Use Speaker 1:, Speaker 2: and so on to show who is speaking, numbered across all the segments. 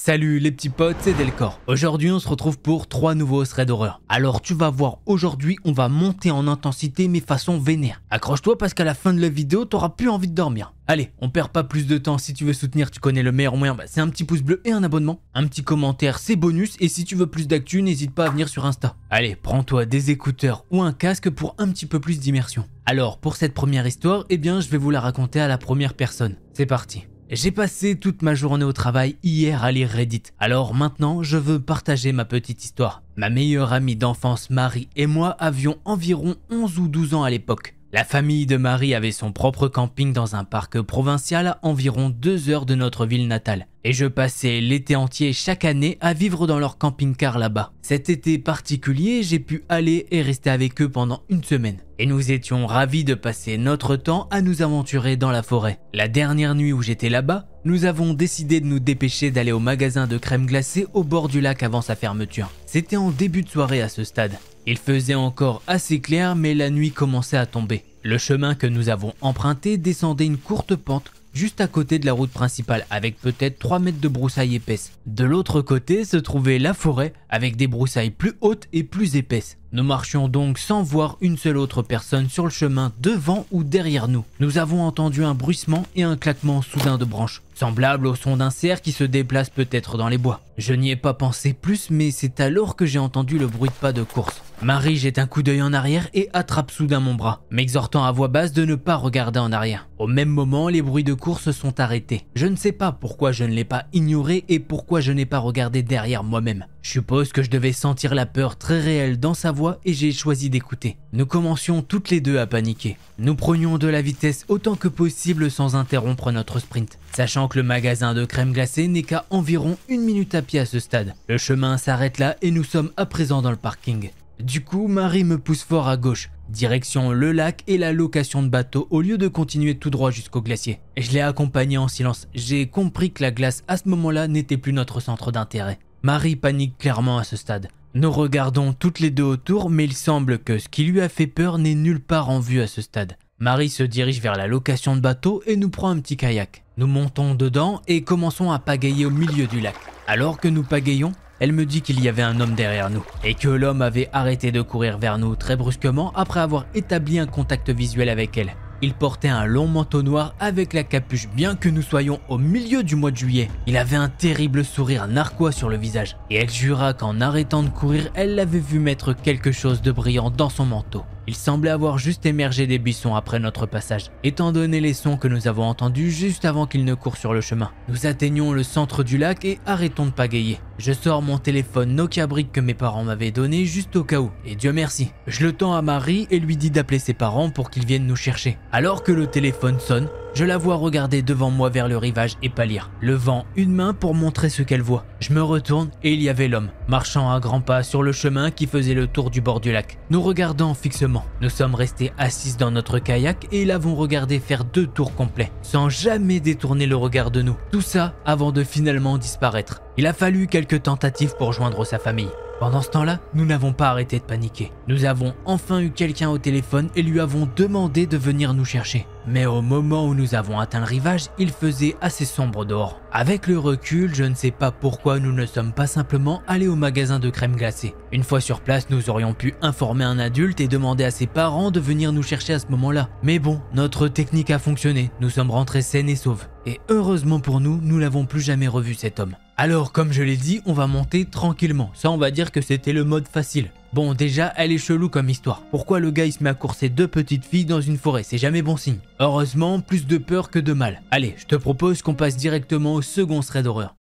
Speaker 1: Salut les petits potes, c'est Delcor. Aujourd'hui on se retrouve pour 3 nouveaux threads d'horreur. Alors tu vas voir, aujourd'hui on va monter en intensité mais façon vénère. Accroche-toi parce qu'à la fin de la vidéo t'auras plus envie de dormir. Allez, on perd pas plus de temps, si tu veux soutenir, tu connais le meilleur moyen, c'est un petit pouce bleu et un abonnement. Un petit commentaire, c'est bonus, et si tu veux plus d'actu, n'hésite pas à venir sur Insta. Allez, prends-toi des écouteurs ou un casque pour un petit peu plus d'immersion. Alors pour cette première histoire, je vais vous la raconter à la première personne. C'est parti. J'ai passé toute ma journée au travail hier à lire Reddit. Alors maintenant, je veux partager ma petite histoire. Ma meilleure amie d'enfance Marie et moi avions environ 11 ou 12 ans à l'époque. La famille de Marie avait son propre camping dans un parc provincial à environ 2 heures de notre ville natale. Et je passais l'été entier chaque année à vivre dans leur camping-car là-bas. Cet été particulier, j'ai pu aller et rester avec eux pendant une semaine. Et nous étions ravis de passer notre temps à nous aventurer dans la forêt. La dernière nuit où j'étais là-bas, nous avons décidé de nous dépêcher d'aller au magasin de crème glacée au bord du lac avant sa fermeture. C'était en début de soirée à ce stade. Il faisait encore assez clair mais la nuit commençait à tomber. Le chemin que nous avons emprunté descendait une courte pente juste à côté de la route principale avec peut-être 3 mètres de broussailles épaisses. De l'autre côté se trouvait la forêt avec des broussailles plus hautes et plus épaisses. Nous marchions donc sans voir une seule autre personne sur le chemin devant ou derrière nous. Nous avons entendu un bruissement et un claquement soudain de branches, semblable au son d'un cerf qui se déplace peut-être dans les bois. Je n'y ai pas pensé plus, mais c'est alors que j'ai entendu le bruit de pas de course. Marie jette un coup d'œil en arrière et attrape soudain mon bras, m'exhortant à voix basse de ne pas regarder en arrière. Au même moment, les bruits de course sont arrêtés. Je ne sais pas pourquoi je ne l'ai pas ignoré et pourquoi je n'ai pas regardé derrière moi-même. Je suppose que je devais sentir la peur très réelle dans sa voix et j'ai choisi d'écouter. Nous commencions toutes les deux à paniquer. Nous prenions de la vitesse autant que possible sans interrompre notre sprint, sachant que le magasin de crème glacée n'est qu'à environ 1 minute à pied à ce stade. Le chemin s'arrête là et nous sommes à présent dans le parking. Du coup, Marie me pousse fort à gauche, direction le lac et la location de bateau au lieu de continuer tout droit jusqu'au glacier. Je l'ai accompagnée en silence. J'ai compris que la glace à ce moment-là n'était plus notre centre d'intérêt. Marie panique clairement à ce stade. Nous regardons toutes les deux autour, mais il semble que ce qui lui a fait peur n'est nulle part en vue à ce stade. Marie se dirige vers la location de bateau et nous prend un petit kayak. Nous montons dedans et commençons à pagayer au milieu du lac. Alors que nous pagayons, elle me dit qu'il y avait un homme derrière nous et que l'homme avait arrêté de courir vers nous très brusquement après avoir établi un contact visuel avec elle. Il portait un long manteau noir avec la capuche bien que nous soyons au milieu du mois de juillet. Il avait un terrible sourire narquois sur le visage et elle jura qu'en arrêtant de courir, elle l'avait vu mettre quelque chose de brillant dans son manteau. Il semblait avoir juste émergé des buissons après notre passage, étant donné les sons que nous avons entendus juste avant qu'il ne court sur le chemin. Nous atteignons le centre du lac et arrêtons de pagayer. Je sors mon téléphone Nokia Brick que mes parents m'avaient donné juste au cas où, et Dieu merci. Je le tends à Marie et lui dis d'appeler ses parents pour qu'ils viennent nous chercher. Alors que le téléphone sonne, je la vois regarder devant moi vers le rivage et pâlir, levant une main pour montrer ce qu'elle voit. Je me retourne et il y avait l'homme, marchant à grands pas sur le chemin qui faisait le tour du bord du lac, nous regardant fixement. Nous sommes restés assises dans notre kayak et l'avons regardé faire 2 tours complets, sans jamais détourner le regard de nous. Tout ça avant de finalement disparaître. Il a fallu quelques tentatives pour joindre sa famille. Pendant ce temps-là, nous n'avons pas arrêté de paniquer. Nous avons enfin eu quelqu'un au téléphone et lui avons demandé de venir nous chercher. Mais au moment où nous avons atteint le rivage, il faisait assez sombre dehors. Avec le recul, je ne sais pas pourquoi nous ne sommes pas simplement allés au magasin de crème glacée. Une fois sur place, nous aurions pu informer un adulte et demander à ses parents de venir nous chercher à ce moment-là. Mais bon, notre technique a fonctionné, nous sommes rentrés sains et saufs. Et heureusement pour nous, nous n'avons plus jamais revu cet homme. Alors comme je l'ai dit, on va monter tranquillement. Ça on va dire que c'était le mode facile. Bon déjà, elle est chelou comme histoire. Pourquoi le gars il se met à courser 2 petites filles dans une forêt? C'est jamais bon signe. Heureusement, plus de peur que de mal. Allez, je te propose qu'on passe directement au second thread d'horreur.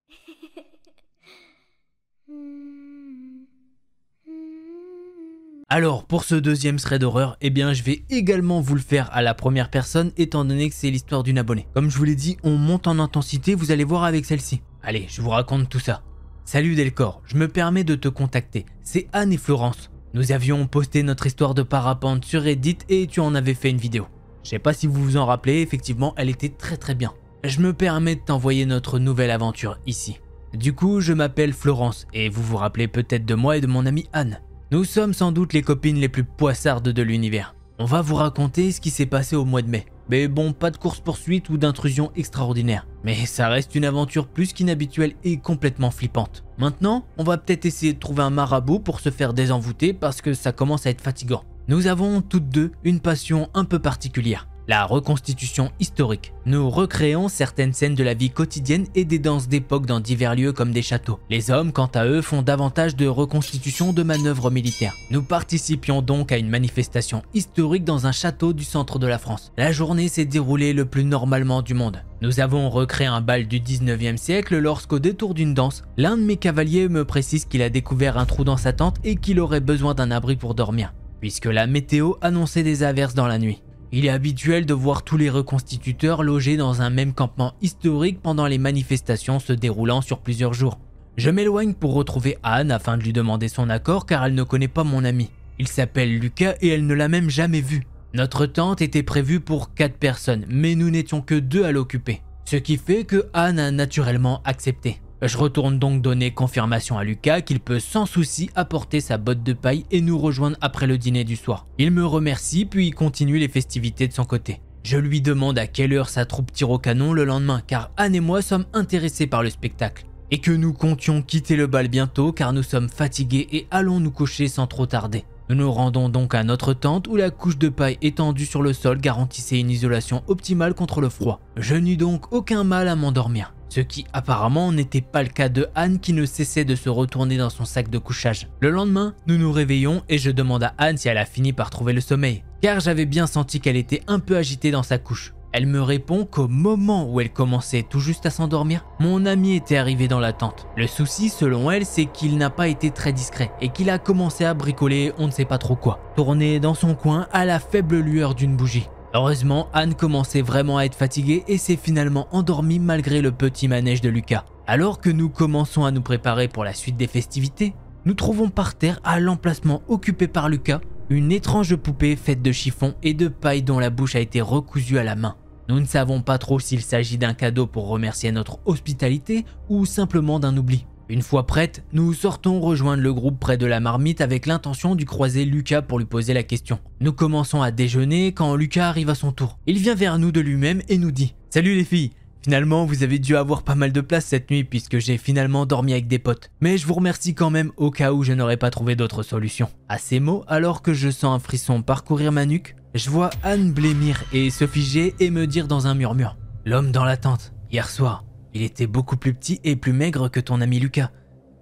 Speaker 1: Alors pour ce deuxième thread d'horreur, je vais également vous le faire à la première personne étant donné que c'est l'histoire d'une abonnée. Comme je vous l'ai dit, on monte en intensité, vous allez voir avec celle-ci. Allez, je vous raconte tout ça. Salut Delcor, je me permets de te contacter. C'est Anne et Florence. Nous avions posté notre histoire de parapente sur Reddit et tu en avais fait une vidéo. Je sais pas si vous vous en rappelez, effectivement elle était très bien. Je me permets de t'envoyer notre nouvelle aventure ici. Du coup, je m'appelle Florence et vous vous rappelez peut-être de moi et de mon amie Anne. Nous sommes sans doute les copines les plus poissardes de l'univers. On va vous raconter ce qui s'est passé au mois de mai. Mais bon, pas de course-poursuite ou d'intrusion extraordinaire. Mais ça reste une aventure plus qu'inhabituelle et complètement flippante. Maintenant, on va peut-être essayer de trouver un marabout pour se faire désenvoûter parce que ça commence à être fatigant. Nous avons toutes deux une passion un peu particulière. La reconstitution historique. Nous recréons certaines scènes de la vie quotidienne et des danses d'époque dans divers lieux comme des châteaux. Les hommes, quant à eux, font davantage de reconstitution de manœuvres militaires. Nous participions donc à une manifestation historique dans un château du centre de la France. La journée s'est déroulée le plus normalement du monde. Nous avons recréé un bal du 19e siècle lorsqu'au détour d'une danse, l'un de mes cavaliers me précise qu'il a découvert un trou dans sa tente et qu'il aurait besoin d'un abri pour dormir, puisque la météo annonçait des averses dans la nuit. Il est habituel de voir tous les reconstituteurs logés dans un même campement historique pendant les manifestations se déroulant sur plusieurs jours. Je m'éloigne pour retrouver Anne afin de lui demander son accord car elle ne connaît pas mon ami. Il s'appelle Lucas et elle ne l'a même jamais vu. Notre tente était prévue pour 4 personnes, mais nous n'étions que 2 à l'occuper. Ce qui fait que Anne a naturellement accepté. Je retourne donc donner confirmation à Lucas qu'il peut sans souci apporter sa botte de paille et nous rejoindre après le dîner du soir. Il me remercie puis il continue les festivités de son côté. Je lui demande à quelle heure sa troupe tire au canon le lendemain car Anne et moi sommes intéressés par le spectacle. Et que nous comptions quitter le bal bientôt car nous sommes fatigués et allons nous coucher sans trop tarder. Nous nous rendons donc à notre tente où la couche de paille étendue sur le sol garantissait une isolation optimale contre le froid. Je n'eus donc aucun mal à m'endormir. Ce qui apparemment n'était pas le cas de Anne qui ne cessait de se retourner dans son sac de couchage. Le lendemain, nous nous réveillons et je demande à Anne si elle a fini par trouver le sommeil, car j'avais bien senti qu'elle était un peu agitée dans sa couche. Elle me répond qu'au moment où elle commençait tout juste à s'endormir, mon ami était arrivé dans la tente. Le souci selon elle, c'est qu'il n'a pas été très discret et qu'il a commencé à bricoler on ne sait pas trop quoi, tourné dans son coin à la faible lueur d'une bougie. Heureusement, Anne commençait vraiment à être fatiguée et s'est finalement endormie malgré le petit manège de Lucas. Alors que nous commençons à nous préparer pour la suite des festivités, nous trouvons par terre, à l'emplacement occupé par Lucas, une étrange poupée faite de chiffon et de paille dont la bouche a été recousue à la main. Nous ne savons pas trop s'il s'agit d'un cadeau pour remercier notre hospitalité ou simplement d'un oubli. Une fois prête, nous sortons rejoindre le groupe près de la marmite avec l'intention de croiser Lucas pour lui poser la question. Nous commençons à déjeuner quand Lucas arrive à son tour. Il vient vers nous de lui-même et nous dit « Salut les filles, finalement vous avez dû avoir pas mal de place cette nuit puisque j'ai finalement dormi avec des potes. Mais je vous remercie quand même au cas où je n'aurais pas trouvé d'autre solution. » À ces mots, alors que je sens un frisson parcourir ma nuque, je vois Anne blêmir et se figer et me dire dans un murmure « L'homme dans la tente, hier soir. Il était beaucoup plus petit et plus maigre que ton ami Lucas.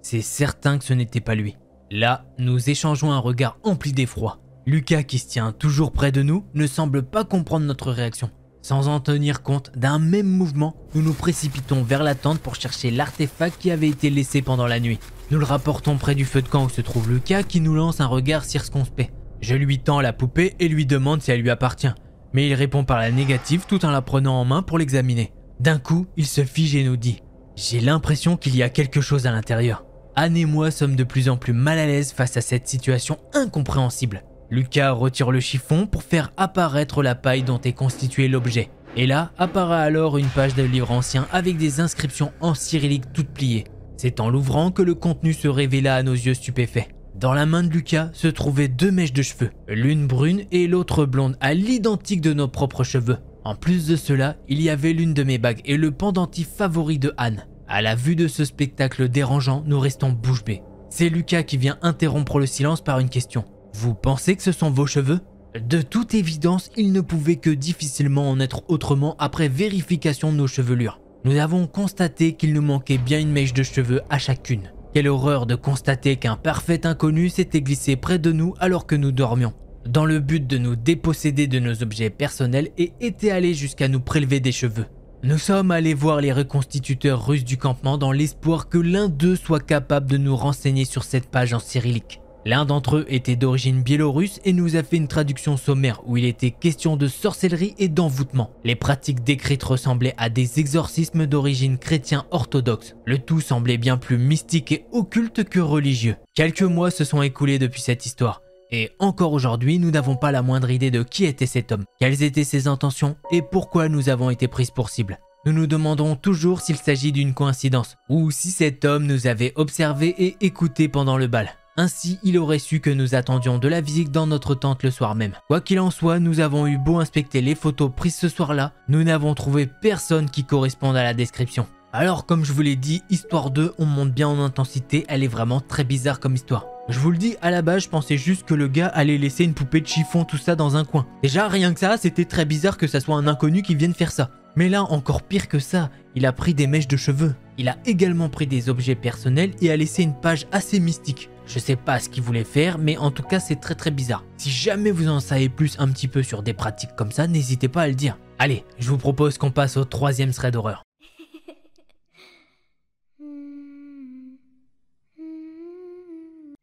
Speaker 1: C'est certain que ce n'était pas lui. » Là, nous échangeons un regard empli d'effroi. Lucas, qui se tient toujours près de nous, ne semble pas comprendre notre réaction. Sans en tenir compte, d'un même mouvement, nous nous précipitons vers la tente pour chercher l'artefact qui avait été laissé pendant la nuit. Nous le rapportons près du feu de camp où se trouve Lucas qui nous lance un regard circonspect. Je lui tends la poupée et lui demande si elle lui appartient. Mais il répond par la négative tout en la prenant en main pour l'examiner. D'un coup, il se fige et nous dit « J'ai l'impression qu'il y a quelque chose à l'intérieur. » Anne et moi sommes de plus en plus mal à l'aise face à cette situation incompréhensible. Lucas retire le chiffon pour faire apparaître la paille dont est constitué l'objet. Et là, apparaît alors une page de livre ancien avec des inscriptions en cyrillique toutes pliées. C'est en l'ouvrant que le contenu se révéla à nos yeux stupéfaits. Dans la main de Lucas se trouvaient 2 mèches de cheveux, l'une brune et l'autre blonde à l'identique de nos propres cheveux. En plus de cela, il y avait l'une de mes bagues et le pendentif favori de Anne. À la vue de ce spectacle dérangeant, nous restons bouche bée. C'est Lucas qui vient interrompre le silence par une question. « Vous pensez que ce sont vos cheveux ?» De toute évidence, il ne pouvait que difficilement en être autrement après vérification de nos chevelures. Nous avons constaté qu'il nous manquait bien une mèche de cheveux à chacune. Quelle horreur de constater qu'un parfait inconnu s'était glissé près de nous alors que nous dormions, dans le but de nous déposséder de nos objets personnels et était allé jusqu'à nous prélever des cheveux. Nous sommes allés voir les reconstituteurs russes du campement dans l'espoir que l'un d'eux soit capable de nous renseigner sur cette page en cyrillique. L'un d'entre eux était d'origine biélorusse et nous a fait une traduction sommaire où il était question de sorcellerie et d'envoûtement. Les pratiques décrites ressemblaient à des exorcismes d'origine chrétien orthodoxe. Le tout semblait bien plus mystique et occulte que religieux. Quelques mois se sont écoulés depuis cette histoire. Et encore aujourd'hui, nous n'avons pas la moindre idée de qui était cet homme, quelles étaient ses intentions et pourquoi nous avons été prises pour cible. Nous nous demandons toujours s'il s'agit d'une coïncidence ou si cet homme nous avait observés et écoutés pendant le bal. Ainsi, il aurait su que nous attendions de la visite dans notre tente le soir même. Quoi qu'il en soit, nous avons eu beau inspecter les photos prises ce soir-là, nous n'avons trouvé personne qui corresponde à la description. Alors comme je vous l'ai dit, histoire 2, on monte bien en intensité, elle est vraiment très bizarre comme histoire. Je vous le dis, à la base, je pensais juste que le gars allait laisser une poupée de chiffon tout ça dans un coin. Déjà, rien que ça, c'était très bizarre que ça soit un inconnu qui vienne faire ça. Mais là, encore pire que ça, il a pris des mèches de cheveux. Il a également pris des objets personnels et a laissé une page assez mystique. Je sais pas ce qu'il voulait faire, mais en tout cas, c'est très bizarre. Si jamais vous en savez plus un petit peu sur des pratiques comme ça, n'hésitez pas à le dire. Allez, je vous propose qu'on passe au 3e thread d'horreur.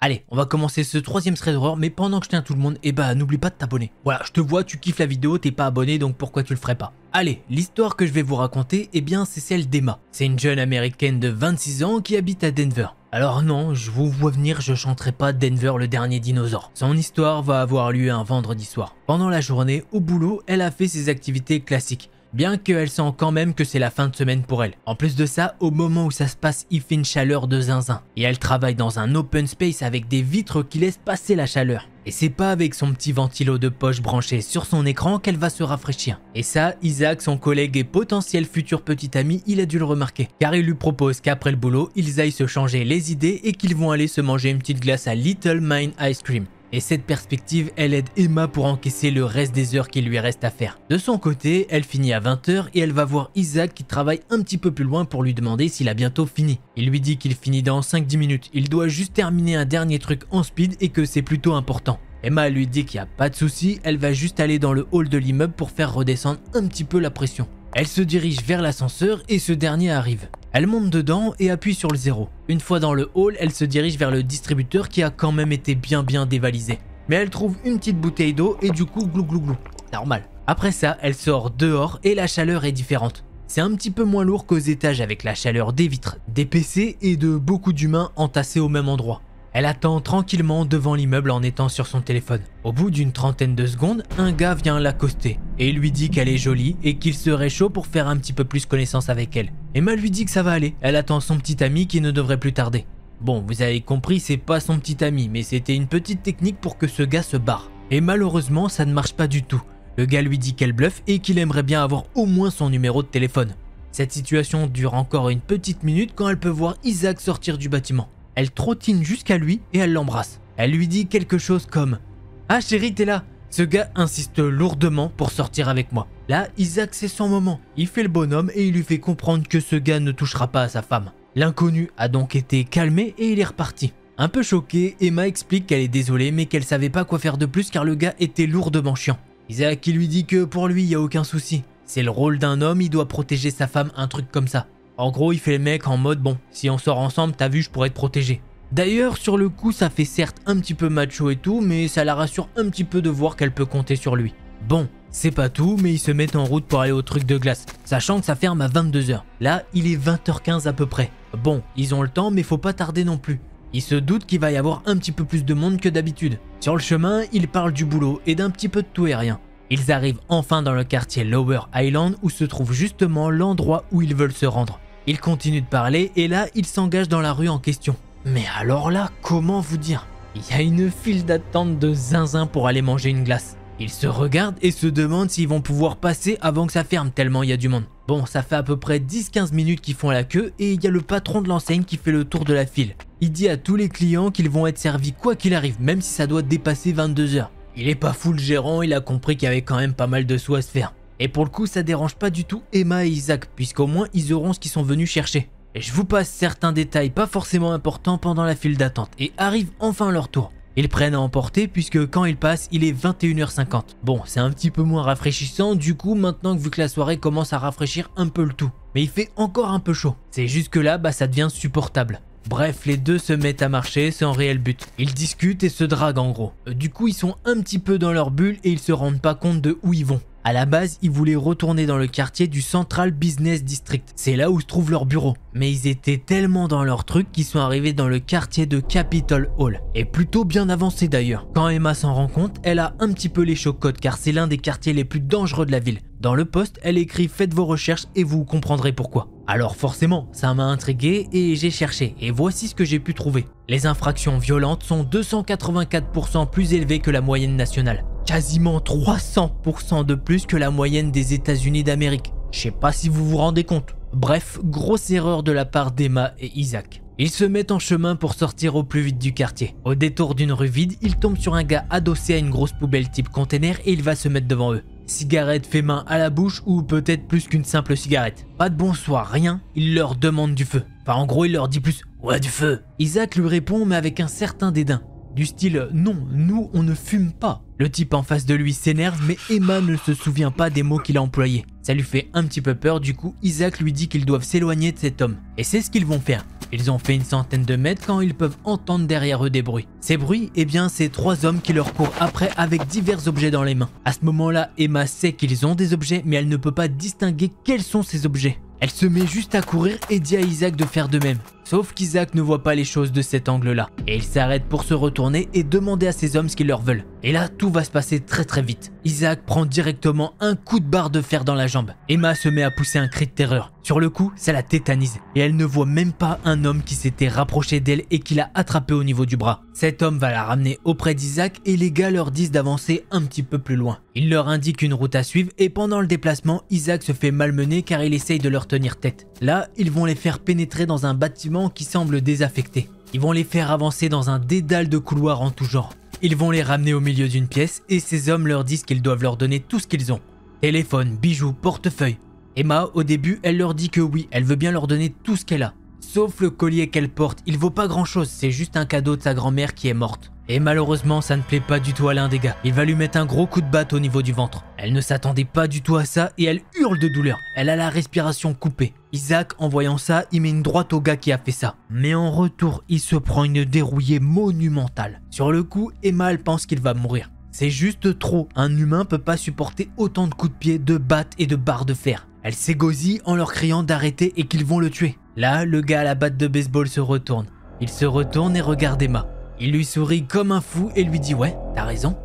Speaker 1: Allez, on va commencer ce 3e thread d'horreur, mais pendant que je tiens tout le monde, n'oublie pas de t'abonner. Voilà, je te vois, tu kiffes la vidéo, t'es pas abonné, donc pourquoi tu le ferais pas? Allez, l'histoire que je vais vous raconter, c'est celle d'Emma. C'est une jeune américaine de 26 ans qui habite à Denver. Alors non, je vous vois venir, je chanterai pas Denver le dernier dinosaure. Son histoire va avoir lieu un vendredi soir. Pendant la journée, au boulot, elle a fait ses activités classiques. Bien qu'elle sent quand même que c'est la fin de semaine pour elle. En plus de ça, au moment où ça se passe, il fait une chaleur de zinzin. Et elle travaille dans un open space avec des vitres qui laissent passer la chaleur. Et c'est pas avec son petit ventilo de poche branché sur son écran qu'elle va se rafraîchir. Et ça, Isaac, son collègue et potentiel futur petit ami, il a dû le remarquer. Car il lui propose qu'après le boulot, ils aillent se changer les idées et qu'ils vont aller se manger une petite glace à Little Mine Ice Cream. Et cette perspective, elle aide Emma pour encaisser le reste des heures qu'il lui reste à faire. De son côté, elle finit à 20 h et elle va voir Isaac qui travaille un petit peu plus loin pour lui demander s'il a bientôt fini. Il lui dit qu'il finit dans 5-10 minutes, il doit juste terminer un dernier truc en speed et que c'est plutôt important. Emma lui dit qu'il n'y a pas de souci, elle va juste aller dans le hall de l'immeuble pour faire redescendre un petit peu la pression. Elle se dirige vers l'ascenseur et ce dernier arrive. Elle monte dedans et appuie sur le 0. Une fois dans le hall, elle se dirige vers le distributeur qui a quand même été bien dévalisé. Mais elle trouve une petite bouteille d'eau et du coup glou glou glou. Normal. Après ça, elle sort dehors et la chaleur est différente. C'est un petit peu moins lourd qu'aux étages avec la chaleur des vitres, des PC et de beaucoup d'humains entassés au même endroit. Elle attend tranquillement devant l'immeuble en étant sur son téléphone. Au bout d'une trentaine de secondes, un gars vient l'accoster et lui dit qu'elle est jolie et qu'il serait chaud pour faire un petit peu plus connaissance avec elle. Emma lui dit que ça va aller, elle attend son petit ami qui ne devrait plus tarder. Bon, vous avez compris, c'est pas son petit ami, mais c'était une petite technique pour que ce gars se barre. Et malheureusement, ça ne marche pas du tout. Le gars lui dit qu'elle bluffe et qu'il aimerait bien avoir au moins son numéro de téléphone. Cette situation dure encore une petite minute quand elle peut voir Isaac sortir du bâtiment. Elle trottine jusqu'à lui et elle l'embrasse. Elle lui dit quelque chose comme « Ah chérie, t'es là !» Ce gars insiste lourdement pour sortir avec moi. Là, Isaac, c'est son moment. Il fait le bonhomme et il lui fait comprendre que ce gars ne touchera pas à sa femme. L'inconnu a donc été calmé et il est reparti. Un peu choquée, Emma explique qu'elle est désolée mais qu'elle savait pas quoi faire de plus car le gars était lourdement chiant. Isaac lui dit que pour lui, il n'y a aucun souci. C'est le rôle d'un homme, il doit protéger sa femme, un truc comme ça. En gros, il fait le mec en mode bon, si on sort ensemble, t'as vu, je pourrais te protéger. D'ailleurs, sur le coup, ça fait certes un petit peu macho et tout, mais ça la rassure un petit peu de voir qu'elle peut compter sur lui. Bon, c'est pas tout, mais ils se mettent en route pour aller au truc de glace, sachant que ça ferme à 22 h. Là, il est 20 h 15 à peu près. Bon, ils ont le temps, mais faut pas tarder non plus. Ils se doutent qu'il va y avoir un petit peu plus de monde que d'habitude. Sur le chemin, ils parlent du boulot et d'un petit peu de tout et rien. Ils arrivent enfin dans le quartier Lower Island où se trouve justement l'endroit où ils veulent se rendre. Ils continuent de parler et là, ils s'engagent dans la rue en question. Mais alors là, comment vous dire? Il y a une file d'attente de zinzin pour aller manger une glace. Ils se regardent et se demandent s'ils vont pouvoir passer avant que ça ferme tellement il y a du monde. Bon, ça fait à peu près 10-15 minutes qu'ils font la queue et il y a le patron de l'enseigne qui fait le tour de la file. Il dit à tous les clients qu'ils vont être servis quoi qu'il arrive, même si ça doit dépasser 22 h. Il est pas fou le gérant, il a compris qu'il y avait quand même pas mal de sous à se faire. Et pour le coup, ça dérange pas du tout Emma et Isaac, puisqu'au moins ils auront ce qu'ils sont venus chercher. Et je vous passe certains détails pas forcément importants pendant la file d'attente et arrive enfin leur tour. Ils prennent à emporter puisque quand ils passent, il est 21 h 50. Bon, c'est un petit peu moins rafraîchissant du coup maintenant que vu que la soirée commence à rafraîchir un peu le tout. Mais il fait encore un peu chaud. C'est juste que là, ça devient supportable. Bref, les deux se mettent à marcher sans réel but. Ils discutent et se draguent en gros. Du coup, ils sont un petit peu dans leur bulle et ils se rendent pas compte de où ils vont. À la base, ils voulaient retourner dans le quartier du Central Business District. C'est là où se trouve leur bureau. Mais ils étaient tellement dans leur truc qu'ils sont arrivés dans le quartier de Capitol Hall. Et plutôt bien avancé d'ailleurs. Quand Emma s'en rend compte, elle a un petit peu les chocottes car c'est l'un des quartiers les plus dangereux de la ville. Dans le post, elle écrit « Faites vos recherches et vous comprendrez pourquoi ». Alors forcément, ça m'a intrigué et j'ai cherché, et voici ce que j'ai pu trouver. Les infractions violentes sont 284% plus élevées que la moyenne nationale. Quasiment 300% de plus que la moyenne des États-Unis d'Amérique. Je sais pas si vous vous rendez compte. Bref, grosse erreur de la part d'Emma et Isaac. Ils se mettent en chemin pour sortir au plus vite du quartier. Au détour d'une rue vide, ils tombent sur un gars adossé à une grosse poubelle type container et il va se mettre devant eux. Cigarette fait main à la bouche ou peut-être plus qu'une simple cigarette. Pas de bonsoir, rien, il leur demande du feu. Enfin en gros il leur dit plus « ouais du feu ». Isaac lui répond mais avec un certain dédain. Du style « non, nous on ne fume pas ». Le type en face de lui s'énerve mais Emma ne se souvient pas des mots qu'il a employés. Ça lui fait un petit peu peur, du coup Isaac lui dit qu'ils doivent s'éloigner de cet homme. Et c'est ce qu'ils vont faire. Ils ont fait une centaine de mètres quand ils peuvent entendre derrière eux des bruits. Ces bruits, eh bien c'est 3 hommes qui leur courent après avec divers objets dans les mains. À ce moment-là, Emma sait qu'ils ont des objets mais elle ne peut pas distinguer quels sont ces objets. Elle se met juste à courir et dit à Isaac de faire de même. Sauf qu'Isaac ne voit pas les choses de cet angle-là. Et il s'arrête pour se retourner et demander à ces hommes ce qu'ils leur veulent. Et là, tout va se passer très vite. Isaac prend directement un coup de barre de fer dans la jambe. Emma se met à pousser un cri de terreur. Sur le coup, ça la tétanise. Et elle ne voit même pas un homme qui s'était rapproché d'elle et qui l'a attrapée au niveau du bras. Cet homme va la ramener auprès d'Isaac et les gars leur disent d'avancer un petit peu plus loin. Il leur indique une route à suivre et pendant le déplacement, Isaac se fait malmener car il essaye de leur tenir tête. Là, ils vont les faire pénétrer dans un bâtiment qui semble désaffecté. Ils vont les faire avancer dans un dédale de couloirs en tout genre. Ils vont les ramener au milieu d'une pièce et ces hommes leur disent qu'ils doivent leur donner tout ce qu'ils ont. Téléphone, bijoux, portefeuille. Emma, au début, elle leur dit que oui, elle veut bien leur donner tout ce qu'elle a. Sauf le collier qu'elle porte, il vaut pas grand chose, c'est juste un cadeau de sa grand-mère qui est morte. Et malheureusement, ça ne plaît pas du tout à l'un des gars. Il va lui mettre un gros coup de batte au niveau du ventre. Elle ne s'attendait pas du tout à ça et elle hurle de douleur. Elle a la respiration coupée. Isaac, en voyant ça, il met une droite au gars qui a fait ça. Mais en retour, il se prend une dérouillée monumentale. Sur le coup, Emma, elle pense qu'il va mourir. C'est juste trop. Un humain peut pas supporter autant de coups de pied, de batte et de barres de fer. Elle s'égosille en leur criant d'arrêter et qu'ils vont le tuer. Là, le gars à la batte de baseball se retourne. Il se retourne et regarde Emma. Il lui sourit comme un fou et lui dit « ouais, t'as raison ».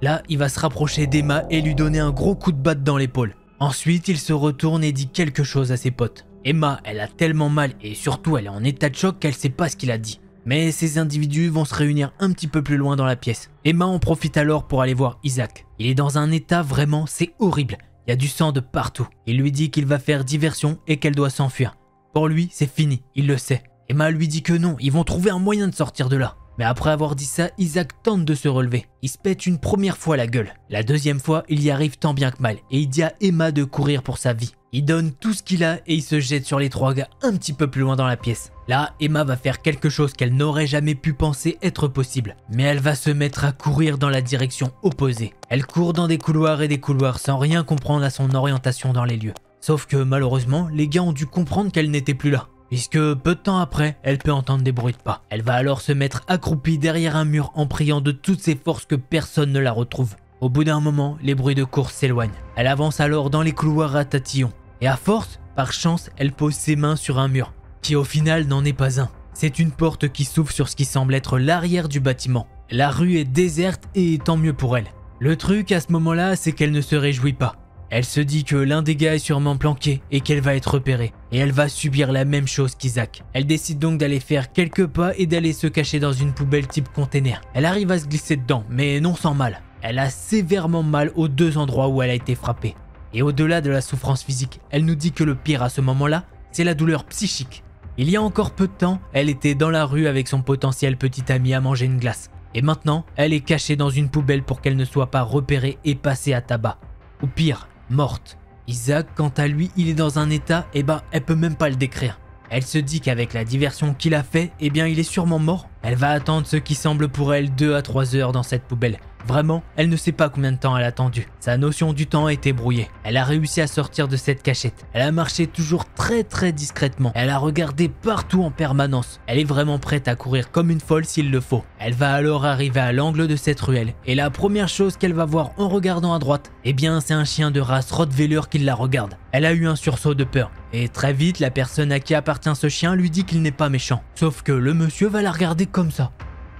Speaker 1: Là, il va se rapprocher d'Emma et lui donner un gros coup de batte dans l'épaule. Ensuite, il se retourne et dit quelque chose à ses potes. Emma, elle a tellement mal et surtout elle est en état de choc qu'elle sait pas ce qu'il a dit. Mais ces individus vont se réunir un petit peu plus loin dans la pièce. Emma en profite alors pour aller voir Isaac. Il est dans un état vraiment, c'est horrible. Il y a du sang de partout. Il lui dit qu'il va faire diversion et qu'elle doit s'enfuir. Pour lui, c'est fini, il le sait. Emma lui dit que non, ils vont trouver un moyen de sortir de là. Mais après avoir dit ça, Isaac tente de se relever. Il se pète une première fois la gueule. La deuxième fois, il y arrive tant bien que mal et il dit à Emma de courir pour sa vie. Il donne tout ce qu'il a et il se jette sur les 3 gars un petit peu plus loin dans la pièce. Là, Emma va faire quelque chose qu'elle n'aurait jamais pu penser être possible. Mais elle va se mettre à courir dans la direction opposée. Elle court dans des couloirs et des couloirs sans rien comprendre à son orientation dans les lieux. Sauf que malheureusement, les gars ont dû comprendre qu'elle n'était plus là. Puisque peu de temps après, elle peut entendre des bruits de pas. Elle va alors se mettre accroupie derrière un mur en priant de toutes ses forces que personne ne la retrouve. Au bout d'un moment, les bruits de course s'éloignent. Elle avance alors dans les couloirs à tatillons. Et à force, par chance, elle pose ses mains sur un mur, qui au final n'en est pas un. C'est une porte qui s'ouvre sur ce qui semble être l'arrière du bâtiment. La rue est déserte et tant mieux pour elle. Le truc à ce moment-là, c'est qu'elle ne se réjouit pas. Elle se dit que l'un des gars est sûrement planqué et qu'elle va être repérée. Et elle va subir la même chose qu'Isaac. Elle décide donc d'aller faire quelques pas et d'aller se cacher dans une poubelle type container. Elle arrive à se glisser dedans, mais non sans mal. Elle a sévèrement mal aux 2 endroits où elle a été frappée. Et au-delà de la souffrance physique, elle nous dit que le pire à ce moment-là, c'est la douleur psychique. Il y a encore peu de temps, elle était dans la rue avec son potentiel petit ami à manger une glace. Et maintenant, elle est cachée dans une poubelle pour qu'elle ne soit pas repérée et passée à tabac. Ou pire, morte. Isaac, quant à lui, il est dans un état, elle peut même pas le décrire. Elle se dit qu'avec la diversion qu'il a fait, il est sûrement mort. Elle va attendre ce qui semble pour elle 2 à 3 heures dans cette poubelle. Vraiment, elle ne sait pas combien de temps elle a attendu. Sa notion du temps a été brouillée. Elle a réussi à sortir de cette cachette. Elle a marché toujours très discrètement. Elle a regardé partout en permanence. Elle est vraiment prête à courir comme une folle s'il le faut. Elle va alors arriver à l'angle de cette ruelle. Et la première chose qu'elle va voir en regardant à droite, c'est un chien de race Rottweiler qui la regarde. Elle a eu un sursaut de peur. Et très vite, la personne à qui appartient ce chien lui dit qu'il n'est pas méchant. Sauf que le monsieur va la regarder comme ça.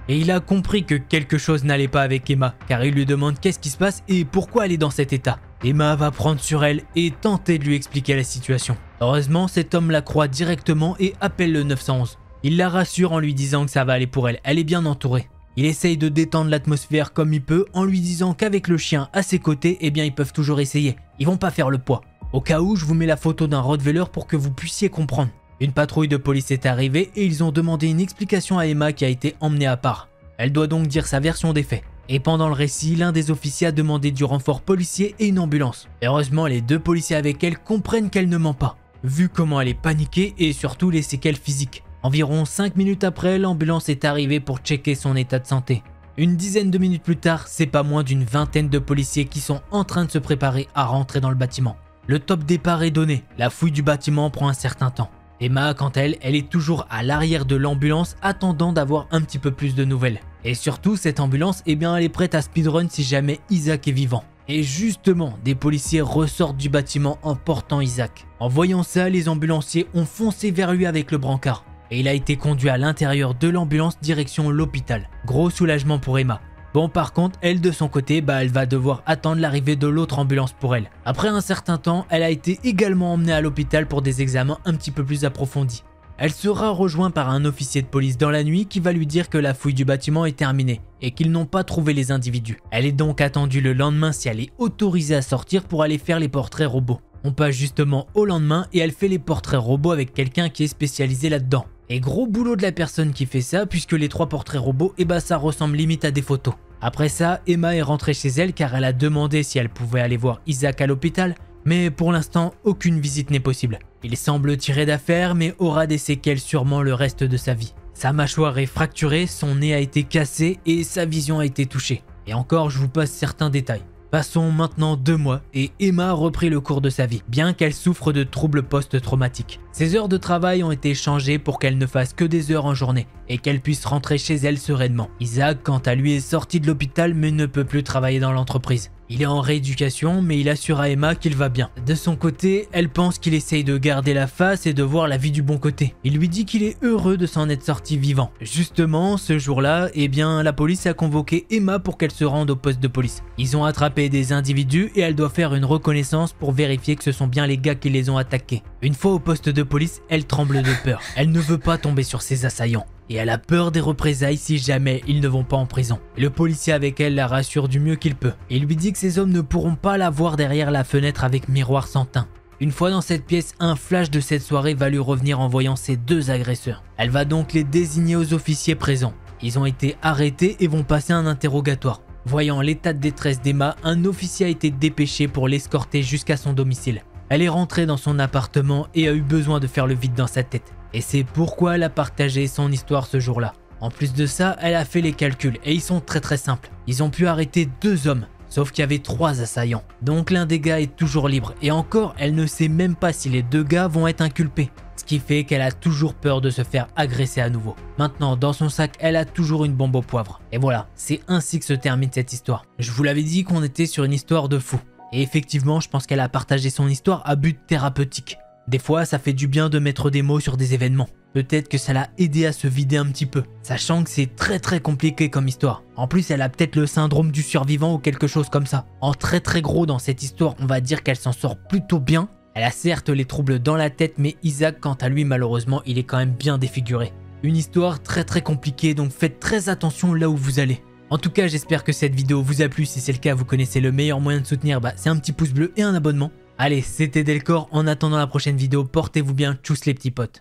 Speaker 1: Et il a compris que quelque chose n'allait pas avec Emma, car il lui demande qu'est-ce qui se passe et pourquoi elle est dans cet état. Emma va prendre sur elle et tenter de lui expliquer la situation. Heureusement, cet homme la croit directement et appelle le 911. Il la rassure en lui disant que ça va aller pour elle, elle est bien entourée. Il essaye de détendre l'atmosphère comme il peut en lui disant qu'avec le chien à ses côtés, eh bien ils peuvent toujours essayer, ils vont pas faire le poids. Au cas où, je vous mets la photo d'un Rottweiler pour que vous puissiez comprendre. Une patrouille de police est arrivée et ils ont demandé une explication à Emma qui a été emmenée à part. Elle doit donc dire sa version des faits. Et pendant le récit, l'un des officiers a demandé du renfort policier et une ambulance. Heureusement, les deux policiers avec elle comprennent qu'elle ne ment pas, vu comment elle est paniquée et surtout les séquelles physiques. Environ 5 minutes après, l'ambulance est arrivée pour checker son état de santé. Une dizaine de minutes plus tard, c'est pas moins d'une vingtaine de policiers qui sont en train de se préparer à rentrer dans le bâtiment. Le top départ est donné, la fouille du bâtiment prend un certain temps. Emma, quant à elle, elle est toujours à l'arrière de l'ambulance attendant d'avoir un petit peu plus de nouvelles. Et surtout, cette ambulance, eh bien, elle est prête à speedrun si jamais Isaac est vivant. Et justement, des policiers ressortent du bâtiment en portant Isaac. En voyant ça, les ambulanciers ont foncé vers lui avec le brancard. Et il a été conduit à l'intérieur de l'ambulance direction l'hôpital. Gros soulagement pour Emma. Bon, par contre, elle de son côté, elle va devoir attendre l'arrivée de l'autre ambulance pour elle. Après un certain temps, elle a été également emmenée à l'hôpital pour des examens un petit peu plus approfondis. Elle sera rejointe par un officier de police dans la nuit qui va lui dire que la fouille du bâtiment est terminée et qu'ils n'ont pas trouvé les individus. Elle est donc attendue le lendemain si elle est autorisée à sortir pour aller faire les portraits robots. On passe justement au lendemain et elle fait les portraits robots avec quelqu'un qui est spécialisé là-dedans. Et gros boulot de la personne qui fait ça puisque les 3 portraits robots, ça ressemble limite à des photos. Après ça, Emma est rentrée chez elle car elle a demandé si elle pouvait aller voir Isaac à l'hôpital, mais pour l'instant, aucune visite n'est possible. Il semble tiré d'affaire mais aura des séquelles sûrement le reste de sa vie. Sa mâchoire est fracturée, son nez a été cassé et sa vision a été touchée. Et encore, je vous passe certains détails. Passons maintenant 2 mois et Emma a repris le cours de sa vie, bien qu'elle souffre de troubles post-traumatiques. Ses heures de travail ont été changées pour qu'elle ne fasse que des heures en journée et qu'elle puisse rentrer chez elle sereinement. Isaac, quant à lui, est sorti de l'hôpital mais ne peut plus travailler dans l'entreprise. Il est en rééducation mais il assure à Emma qu'il va bien. De son côté, elle pense qu'il essaye de garder la face et de voir la vie du bon côté. Il lui dit qu'il est heureux de s'en être sorti vivant. Justement, ce jour-là, la police a convoqué Emma pour qu'elle se rende au poste de police. Ils ont attrapé des individus et elle doit faire une reconnaissance pour vérifier que ce sont bien les gars qui les ont attaqués. Une fois au poste de police, elle tremble de peur. Elle ne veut pas tomber sur ses assaillants. Et elle a peur des représailles si jamais ils ne vont pas en prison. Le policier avec elle la rassure du mieux qu'il peut. Il lui dit que ces hommes ne pourront pas la voir derrière la fenêtre avec miroir sans teint. Une fois dans cette pièce, un flash de cette soirée va lui revenir en voyant ses 2 agresseurs. Elle va donc les désigner aux officiers présents. Ils ont été arrêtés et vont passer un interrogatoire. Voyant l'état de détresse d'Emma, un officier a été dépêché pour l'escorter jusqu'à son domicile. Elle est rentrée dans son appartement et a eu besoin de faire le vide dans sa tête. Et c'est pourquoi elle a partagé son histoire ce jour-là. En plus de ça, elle a fait les calculs et ils sont très simples. Ils ont pu arrêter 2 hommes, sauf qu'il y avait 3 assaillants. Donc l'un des gars est toujours libre et encore, elle ne sait même pas si les 2 gars vont être inculpés. Ce qui fait qu'elle a toujours peur de se faire agresser à nouveau. Maintenant, dans son sac, elle a toujours une bombe au poivre. Et voilà, c'est ainsi que se termine cette histoire. Je vous l'avais dit qu'on était sur une histoire de fou. Et effectivement, je pense qu'elle a partagé son histoire à but thérapeutique. Des fois, ça fait du bien de mettre des mots sur des événements. Peut-être que ça l'a aidé à se vider un petit peu, sachant que c'est très compliqué comme histoire. En plus, elle a peut-être le syndrome du survivant ou quelque chose comme ça. En très gros dans cette histoire, on va dire qu'elle s'en sort plutôt bien. Elle a certes les troubles dans la tête, mais Isaac, quant à lui, malheureusement, il est quand même bien défiguré. Une histoire très compliquée, donc faites très attention là où vous allez. En tout cas, j'espère que cette vidéo vous a plu. Si c'est le cas, vous connaissez le meilleur moyen de soutenir, c'est un petit pouce bleu et un abonnement. Allez, c'était Delcor. En attendant la prochaine vidéo, portez-vous bien. Tchuss les petits potes.